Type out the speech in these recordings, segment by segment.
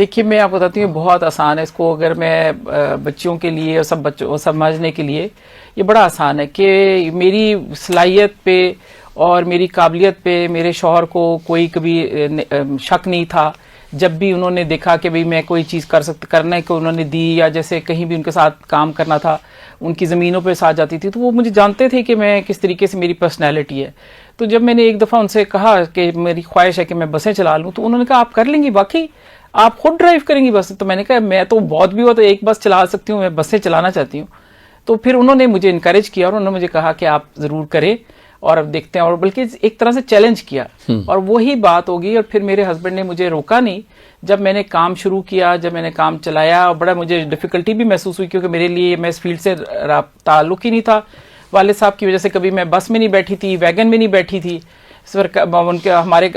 دیکھیے میں آپ کو بتاتی ہوں بہت آسان ہے اس کو اگر میں بچوں کے لیے اور سب بچوں سمجھنے کے لیے یہ بڑا آسان ہے کہ میری صلاحیت پہ اور میری قابلیت پہ میرے شوہر کو کوئی کبھی شک نہیں تھا. جب بھی انہوں نے دیکھا کہ بھئی میں کوئی چیز کرنا ہے کہ انہوں نے دی یا جیسے کہیں بھی ان کے ساتھ کام کرنا تھا ان کی زمینوں پہ ساتھ جاتی تھی تو وہ مجھے جانتے تھے کہ میں کس طریقے سے میری پرسنالٹی ہے. تو جب میں نے ایک دفعہ ان سے کہا کہ میری خواہش ہے کہ میں بسیں چلا لوں تو انہوں نے کہا آپ کر لیں گی واقعی آپ خود ڈرائیو کریں گی بس؟ تو میں نے کہا میں تو بہت بھی ہوا تو ایک بس چلا سکتی ہوں, میں بسیں چلانا چاہتی ہوں. تو پھر انہوں نے مجھے انکریج کیا اور انہوں نے مجھے کہا کہ آپ ضرور کریں اور اب دیکھتے ہیں, اور بلکہ ایک طرح سے چیلنج کیا اور وہی بات ہوگی. اور پھر میرے ہسبینڈ نے مجھے روکا نہیں جب میں نے کام شروع کیا, جب میں نے کام چلایا. اور بڑا مجھے ڈیفیکلٹی بھی محسوس ہوئی کیونکہ میرے لیے میں اس فیلڈ سے تعلق ہی نہیں تھا. والد صاحب کی وجہ سے کبھی میں بس میں نہیں بیٹھی تھی, ویگن میں نہیں بیٹھی تھی. ان کے ہمارے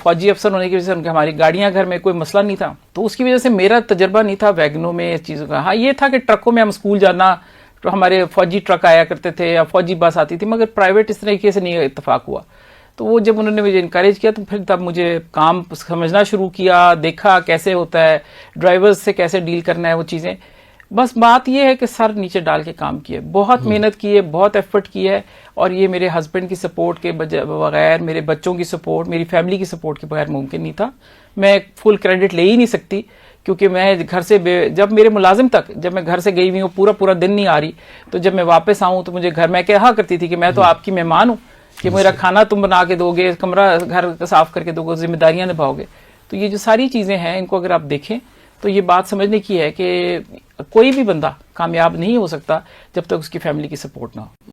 فوجی افسر ہونے کی وجہ سے ان کے ہماری گاڑیاں گھر میں کوئی مسئلہ نہیں تھا, تو اس کی وجہ سے میرا تجربہ نہیں تھا ویگنوں میں اس چیزوں کا. ہاں یہ تھا کہ ٹرکوں میں ہم اسکول جانا تو ہمارے فوجی ٹرک آیا کرتے تھے یا فوجی بس آتی تھی, مگر پرائیویٹ اس طریقے سے نہیں اتفاق ہوا. تو وہ جب انہوں نے مجھے انکریج کیا تو پھر تب مجھے کام سمجھنا شروع کیا, دیکھا کیسے ہوتا ہے, ڈرائیورز سے کیسے ڈیل کرنا ہے وہ چیزیں. بس بات یہ ہے کہ سر نیچے ڈال کے کام کیے, بہت محنت کی ہے, بہت ایفرٹ کی ہے. اور یہ میرے ہسبینڈ کی سپورٹ کے بغیر, میرے بچوں کی سپورٹ, میری فیملی کی سپورٹ کے بغیر ممکن نہیں تھا. میں فل کریڈٹ لے ہی نہیں سکتی کیونکہ میں گھر سے جب میرے ملازم تک جب میں گھر سے گئی ہوئی ہوں پورا دن نہیں آ رہی, تو جب میں واپس آؤں تو مجھے گھر میں کہا کرتی تھی کہ میں تو آپ کی مہمان ہوں کہ میرا کھانا تم بنا کے دو گے, کمرہ گھر صاف کر کے دو گے, ذمہ داریاں نبھاؤ گے. تو یہ جو ساری چیزیں ہیں ان کو اگر آپ دیکھیں تو یہ بات سمجھنے کی ہے کہ کوئی بھی بندہ کامیاب نہیں ہو سکتا جب تک اس کی فیملی کی سپورٹ نہ ہو.